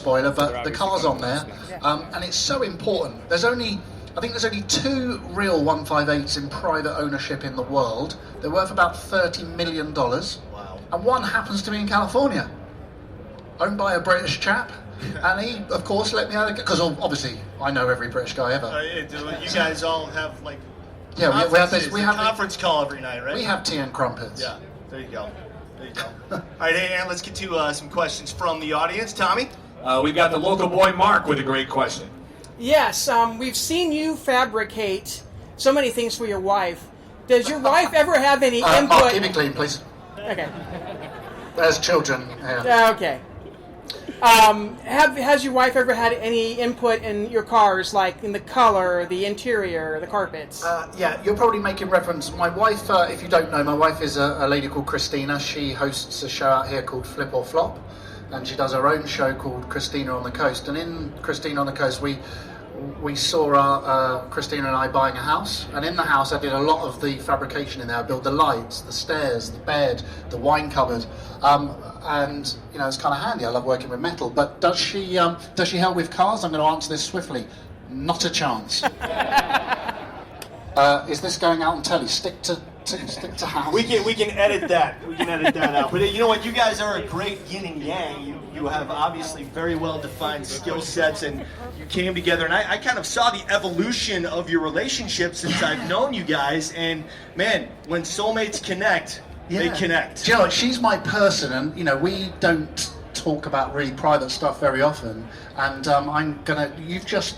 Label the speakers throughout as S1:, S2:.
S1: spoiler, but the car's on there, and it's so important. I think there's only 2 real 158s in private ownership in the world. They're worth about $30 million.
S2: Wow. And
S1: one happens to be in California, owned by a British chap. And he, of course, let me out of it, because obviously I know every British guy ever.
S2: You guys all have like
S1: we have
S2: a conference call every night, right?
S1: We have tea and crumpets.
S2: Yeah, there you go. All right, hey, Ann, let's get to some questions from the audience. Tommy?
S3: We've got the local boy Mark with a great question.
S4: Yes, we've seen you fabricate so many things for your wife. Does your wife ever have any input?
S1: Mark, keep it clean, please.
S4: Okay.
S1: There's children. Yeah.
S4: Okay. Has your wife ever had any input in your cars, like in the color, the interior, the carpets?
S1: Yeah, you're probably making reference. My wife, if you don't know, my wife is a lady called Christina. She hosts a show out here called Flip or Flop, and she does her own show called Christina on the Coast. And in Christina on the Coast, we saw Christina and I buying a house, and in the house I did a lot of the fabrication in there. I built the lights, the stairs, the bed, the wine cupboard, and you know, it's kind of handy. I love working with metal. But does she help with cars? I'm going to answer this swiftly. Not a chance. Is this going out on telly? Stick to house.
S2: We can edit that. We can edit that out. But you know what? You guys are a great yin and yang. You have obviously very well defined skill sets, and you came together. And I kind of saw the evolution of your relationship since I've known you guys. And man, when soulmates connect, they connect.
S1: Do you know what? She's my person, and you know, we don't talk about really private stuff very often. And you've just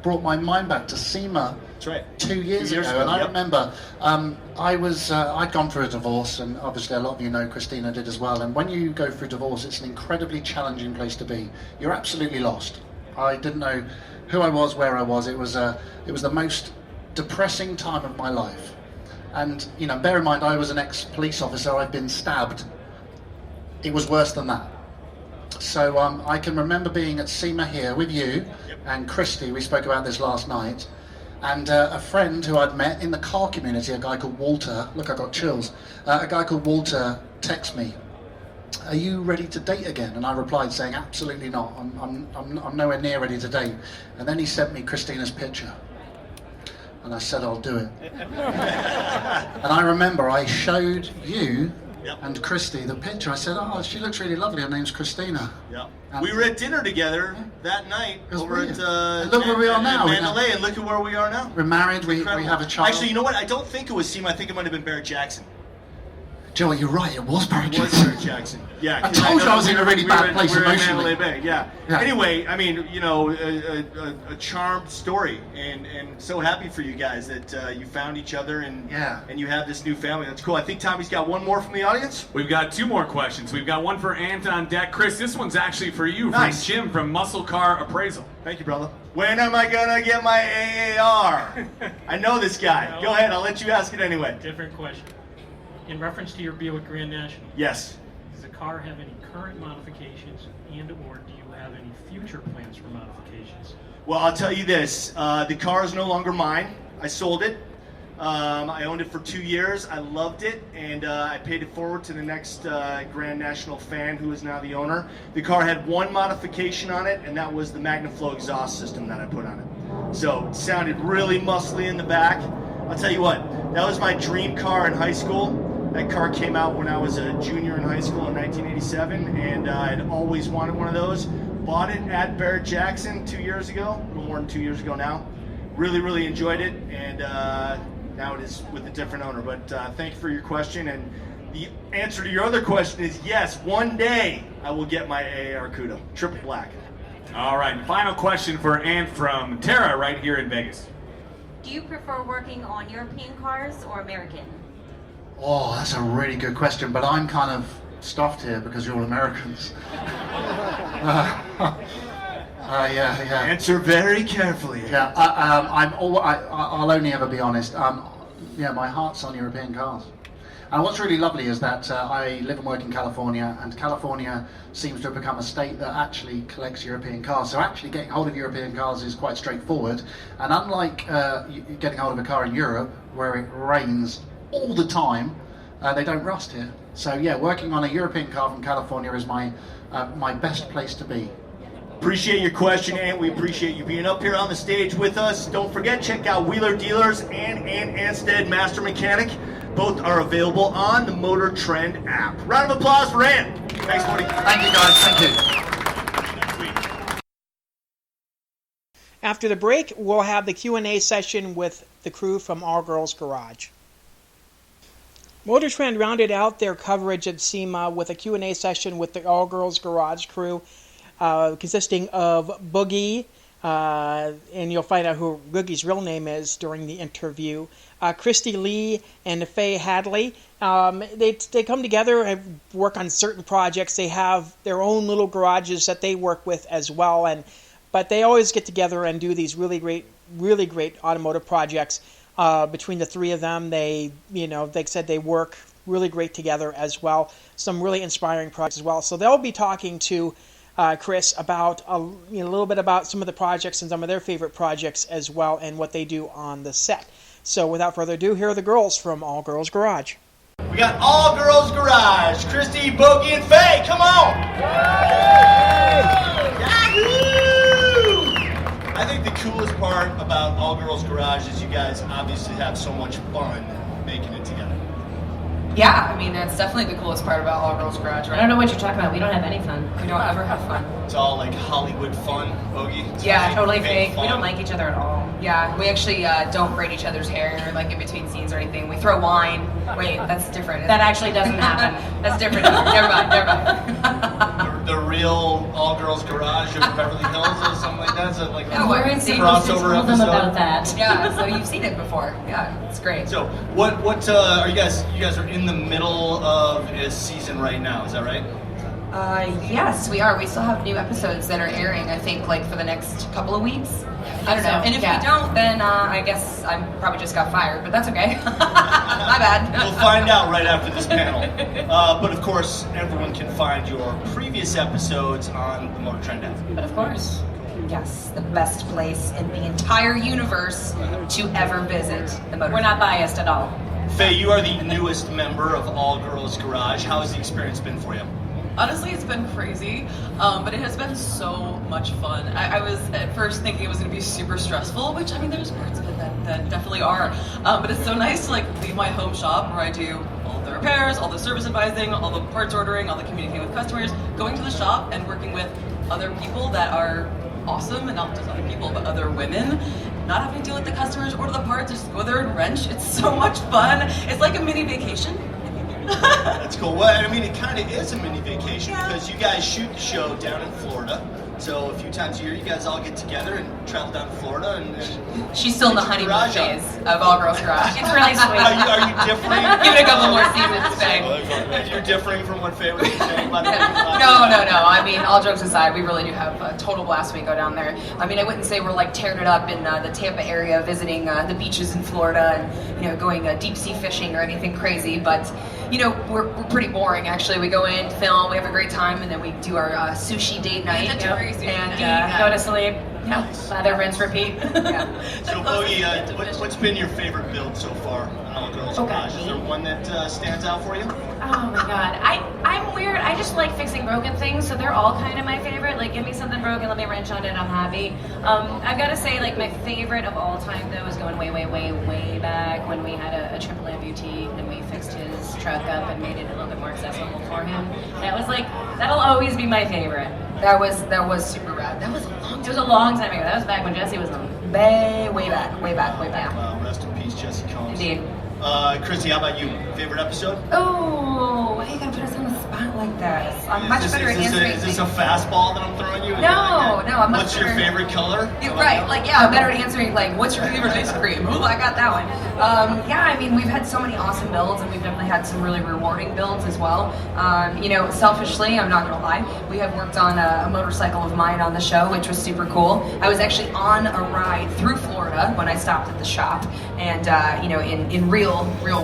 S1: brought my mind back to SEMA.
S2: That's right.
S1: 2 years ago, and I remember I'd gone through a divorce, and obviously a lot of you know Christina did as well. And when you go through divorce, it's an incredibly challenging place to be. You're absolutely lost. I didn't know who I was, where I was. It was the most depressing time of my life. And you know, bear in mind, I was an ex-police officer. I'd been stabbed. It was worse than that. So I can remember being at SEMA here with you and Cristy. We spoke about this last night. And a friend who I'd met in the car community, a guy called Walter, look, I got chills, a guy called Walter texted me, "Are you ready to date again?" And I replied saying, "Absolutely not, I'm nowhere near ready to date." And then he sent me Christina's picture. And I said, "I'll do it." And I remember I showed you and Cristy the picture. I said, "Oh, she looks really lovely, her name's Christina."
S2: Yeah. We were at dinner together that night over at
S1: look where we are now.
S2: Mandalay, and look at where we are now.
S1: We're married, we have a child.
S2: Actually, you know what? I don't think it was SEMA. I think it might have been Barrett Jackson.
S1: Joe, you're right, it was Barrett Jackson.
S2: It was Barrett Jackson. Yeah.
S1: I told you I was in a really bad place emotionally.
S2: Mandalay Bay, yeah. Anyway, I mean, you know, a charmed story, and so happy for you guys that you found each other and you have this new family. That's cool. I think Tommy's got one more from the audience.
S3: We've got 2 more questions. We've got one for Ant on deck. Chris, this one's actually for you from Jim from Muscle Car Appraisal.
S2: Thank you, brother. When am I gonna get my AAR? I know this guy. Go ahead, I'll let you ask it anyway.
S5: Different question. In reference to your Buick Grand National,
S2: yes.
S5: Does the car have any current modifications, and or do you have any future plans for modifications?
S2: Well, I'll tell you this. The car is no longer mine. I sold it. I owned it for 2 years. I loved it, and I paid it forward to the next Grand National fan who is now the owner. The car had one modification on it, and that was the MagnaFlow exhaust system that I put on it. So it sounded really muscly in the back. I'll tell you what, that was my dream car in high school. That car came out when I was a junior in high school in 1987, and I'd always wanted one of those. Bought it at Barrett Jackson 2 years ago, a little more than 2 years ago now. Really, really enjoyed it, and now it is with a different owner. But thank you for your question, and the answer to your other question is yes, one day I will get my AAR Cuda, triple black.
S3: All right, final question for Ant from Tara right here in Vegas.
S6: Do you prefer working on European cars or American?
S1: Oh, that's a really good question, but I'm kind of stuffed here because you're all Americans. Yeah.
S2: Answer very carefully.
S1: Yeah, I'll only ever be honest. Yeah, my heart's on European cars. And what's really lovely is that I live and work in California, and California seems to have become a state that actually collects European cars. So actually getting hold of European cars is quite straightforward. And unlike getting hold of a car in Europe, where it rains all the time, they don't rust here. So yeah, working on a European car from California is my best place to be.
S2: Appreciate your question, and we appreciate you being up here on the stage with us. Don't forget, check out Wheeler Dealers and Amstead Master Mechanic. Both are available on the Motortrend app. Round of applause for Ant. Thanks, Woody.
S1: Thank you, guys. Thank you.
S4: After the break, we'll have the Q&A session with the crew from All Girls Garage. Motortrend rounded out their coverage at SEMA with a Q&A session with the All Girls Garage crew, consisting of Bogi, and you'll find out who Boogie's real name is during the interview, Cristy Lee and Faye Hadley. They come together and work on certain projects. They have their own little garages that they work with as well, but they always get together and do these really great automotive projects. Between the three of them, they said they work really great together as well. Some really inspiring projects as well. So they'll be talking to Chris about a little bit about some of the projects and some of their favorite projects as well, and what they do on the set. So without further ado, here are the girls from All Girls Garage.
S2: We got All Girls Garage, Cristy, Bogi, and Faye. Come on! Yahoo! I think the coolest part about All Girls Garage is you guys obviously have so much fun making it together.
S7: Yeah, I mean, that's definitely the coolest part about All Girls Garage, right?
S8: I don't know what you're talking about. We don't have any fun.
S7: We don't ever have fun.
S2: It's all like Hollywood fun, Bogi. It's
S7: Yeah,
S8: Totally fake.
S2: fun.
S8: We don't like each other at all.
S7: Yeah, we actually don't braid each other's hair, like in between scenes or anything. We throw wine. Wait, that's different.
S8: That actually doesn't happen.
S7: That's different. Never mind.
S2: The real All Girls Garage of Beverly Hills or something like that. So like
S7: Yeah,
S8: We're
S7: we're
S8: in St.
S2: crossover
S8: Tell them
S2: episode.
S8: about that.
S7: Yeah, so you've seen it before. Yeah, it's great.
S2: So what are you guys? You guys are in the middle of a season right now. Is that right?
S7: Yes, we are. We still have new episodes that are airing, I think, like for the next couple of weeks. I don't know. And if we don't, then I guess I probably just got fired, but that's okay. My bad.
S2: We'll find out right after this panel. But of course, everyone can find your previous episodes on the Motortrend app.
S8: But of course.
S7: Yes, the best place in the entire universe to ever visit the Motortrend.
S8: We're not biased at all.
S2: Faye, you are the newest member of All Girls Garage. How has the experience been for you?
S9: Honestly, it's been crazy, but it has been so much fun. I was at first thinking it was going to be super stressful, which, I mean, there's parts of it that definitely are, but it's so nice to leave my home shop where I do all the repairs, all the service advising, all the parts ordering, all the communicating with customers, going to the shop and working with other people that are awesome, and not just other people, but other women. Not having to deal with the customers, order the parts, just go there and wrench. It's so much fun. It's like a mini vacation.
S2: That's cool. Well, I mean, it kind of is a mini vacation because you guys shoot the show down in Florida. So a few times a year, you guys all get together and travel down to Florida. And
S7: She's still in the honeymoon phase of All Girls Garage.
S8: It's really sweet.
S2: Are you differing?
S7: Give it a couple more seasons, Faye.
S2: You're differing from what Faye was saying. By the way.
S7: No. I mean, all jokes aside, we really do have a total blast when we go down there. I mean, I wouldn't say we're like tearing it up in the Tampa area, visiting the beaches in Florida and going deep sea fishing or anything crazy, but we're pretty boring actually. We go in, film, we have a great time, and then we do our sushi date night
S8: And go to sleep. Lather, rinse, repeat.
S2: So, Bogi, what's been your favorite build so far on All Girls Garage? Is there one that stands out for you?
S8: Oh my god. I'm weird. I just like fixing broken things, so they're all kind of my favorite. Like, give me something broken, let me wrench on it, I'm happy. I've got to say, like, my favorite of all time, though, is going way back when we had a triple amputee and we fixed his truck up and made it a little bit more accessible for him. That was like, that'll always be my favorite.
S7: That was super rad. That was
S8: a long time ago. That was back when Jesse was on.
S7: way back.
S2: Wow, rest in peace, Jesse Combs.
S7: Indeed.
S2: Cristy, how about you? Favorite episode?
S7: Oh, why are you gonna put us on the spot like this? I'm much better at answering.
S2: Is this a fastball that I'm throwing you?
S7: No, I'm much
S2: What's
S7: better.
S2: your favorite color?
S7: Right, I'm better at answering, like, what's your favorite ice cream? Ooh, I got that one. I mean, we've had so many awesome builds, and we've definitely had some really rewarding builds as well. Selfishly, I'm not gonna lie, we have worked on a motorcycle of mine on the show, which was super cool. I was actually on a ride through Florida when I stopped at the shop, and in real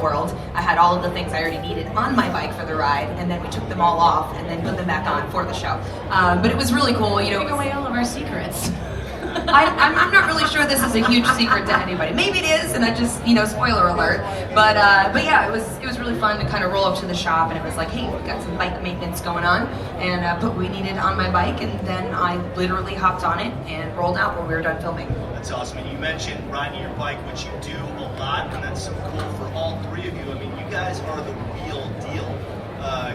S7: world, I had all of the things I already needed on my bike for the ride, and then we took them all off and then put them back on for the show. But it was really cool.
S8: Giving away all of our secrets.
S7: I'm not really sure this is a huge secret to anybody. Maybe it is, and I just, spoiler alert. But yeah, it was really fun to kind of roll up to the shop, and it was like, hey, we've got some bike maintenance going on, and put what we needed on my bike, and then I literally hopped on it and rolled out when we were done filming.
S2: That's awesome. And you mentioned riding your bike, which you do a lot, and that's so cool for all three of you. I mean, you guys are the real deal.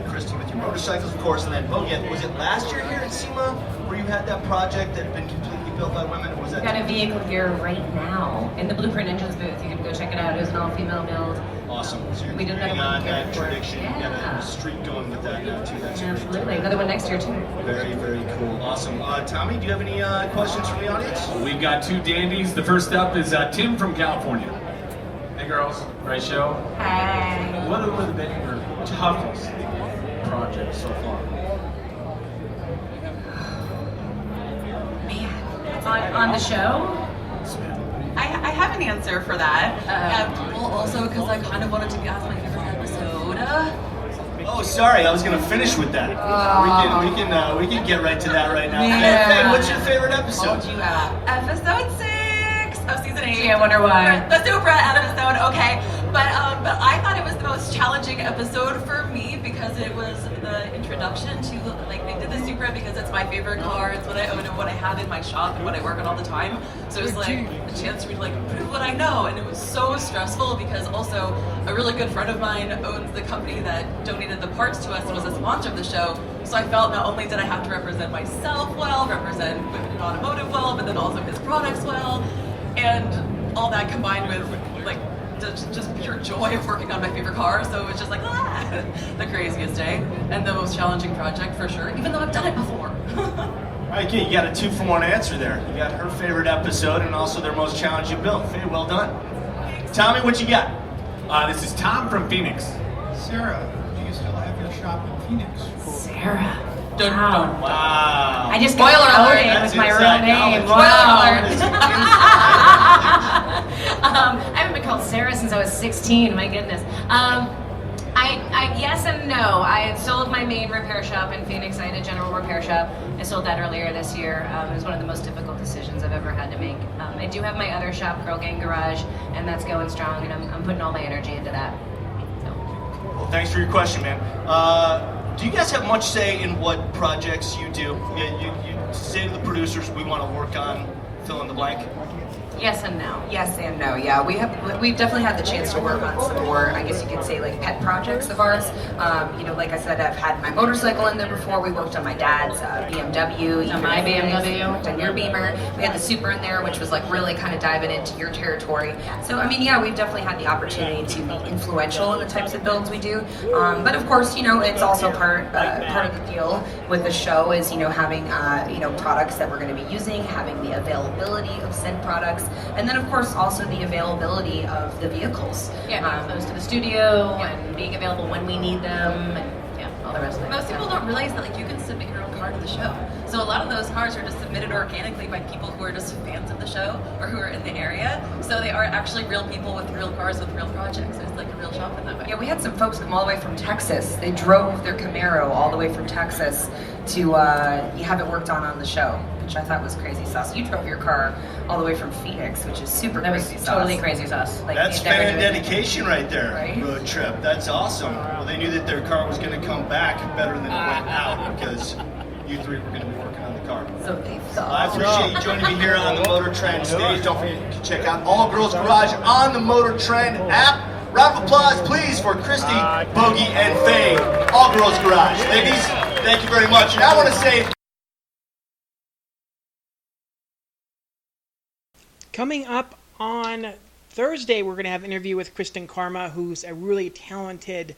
S2: Cristy, with your motorcycles, of course, and then Bogi. Was it last year here at SEMA where you had that project that had been completely built by women, or was that?
S8: We've got a vehicle here right now in the Blueprint Engines booth. You can go check it out. It was an all-female build.
S2: Awesome. So you're
S8: We did that
S2: carrying
S8: one
S2: on
S8: year
S2: that
S8: before.
S2: tradition. You got
S8: Yeah.
S2: a streak going with that now too. That's great.
S8: Absolutely. Another one next year, too.
S2: Very, very cool. Awesome. Tommy, do you have any questions from the audience?
S3: We've got two dandies. The first up is Tim from California. Hey girls, great show.
S8: Hi.
S3: What have been your toughest projects so far?
S8: On the show?
S9: I have an answer for that. Well, also because I kind of wanted to ask my favorite episode.
S2: Oh, sorry, I was gonna finish with that. We can get right to that right now.
S9: Yeah.
S2: Hey, what's your favorite episode?
S9: Episode 6 of season 8.
S8: Gee, I wonder why.
S9: The Supra episode, okay. But I thought it was the most challenging episode for me because it was the introduction to, like, they did the Supra because it's my favorite car, it's what I own and what I have in my shop and what I work on all the time. So it was like a chance for me to like prove what I know, and it was so stressful because also a really good friend of mine owns the company that donated the parts to us and was a sponsor of the show. So I felt not only did I have to represent myself well, represent women in automotive well, but then also his products well, and all that combined with like just pure joy of working on my favorite car. So it was just like the craziest day and the most challenging project for sure, even though I've done it before.
S2: All right, you got a 2-for-1 answer there. You got her favorite episode and also their most challenging build. Faye, well done. Tommy, what you got?
S3: This is Tom from Phoenix.
S10: Sarah, do you still have your shop in Phoenix?
S8: Sarah.
S9: Wow.
S2: Wow.
S8: I just
S9: Spoiler
S8: got
S9: alert.
S8: outed with my real
S2: Inside
S8: name.
S2: knowledge.
S8: I haven't been called Sarah since I was 16. My goodness. I yes and no. I had sold my main repair shop in Phoenix. I had a general repair shop. I sold that earlier this year. It was one of the most difficult decisions I've ever had to make. I do have my other shop, Girl Gang Garage, and that's going strong, and I'm putting all my energy into that. So.
S2: Well, thanks for your question, man. Do you guys have much say in what projects you do? You say to the producers, we want to work on fill in the blank.
S8: Yes and no.
S7: Yes and no. Yeah, we've definitely had the chance to work on some more, I guess you could say, like pet projects of ours. Like I said, I've had my motorcycle in there before. We worked on my dad's BMW.
S8: My BMW.
S7: Worked on your Beamer. We had the Supra in there, which was like really kind of diving into your territory. So I mean, yeah, we've definitely had the opportunity to be influential in the types of builds we do. But of course, it's also part of the deal with the show is having products that we're going to be using, having the availability of said products. And then, of course, also the availability of the vehicles.
S8: Yeah, being close to the studio and being available when we need them, and all the rest of it.
S9: Most people don't realize that you can submit your own car to the show. So a lot of those cars are just submitted organically by people who are just fans of the show or who are in the area. So they are actually real people with real cars with real projects. It's like a real shop in that way.
S7: Yeah, we had some folks come all the way from Texas. They drove their Camaro all the way from Texas to have it worked on the show, which I thought was crazy sauce. You drove your car all the way from Phoenix, which is super crazy sauce.
S8: Totally crazy sauce.
S2: That's fan dedication right there. Right? Road trip. That's awesome. Well, they knew that their car was going to come back better than it went out because you three were going to be working on the car.
S7: So they thought.
S2: I appreciate you joining me here on the Motortrend stage. Don't forget to check out All Girls Garage on the Motortrend app. Round of applause, please, for Cristy, Bogi, and Faye. All Girls Garage. Ladies, thank you very much. And I want to say...
S4: Coming up on Thursday, we're going to have an interview with Kristen Karma, who's a really talented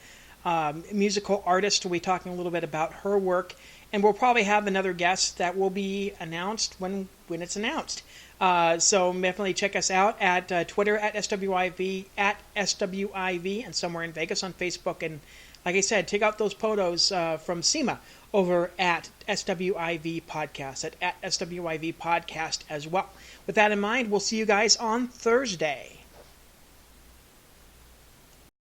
S4: musical artist. We'll be talking a little bit about her work, and we'll probably have another guest that will be announced when it's announced. So definitely check us out at Twitter at SWIV, and somewhere in Vegas on Facebook. And like I said, check out those photos from SEMA over at SWIV Podcast, at SWIV Podcast as well. With that in mind, we'll see you guys on Thursday.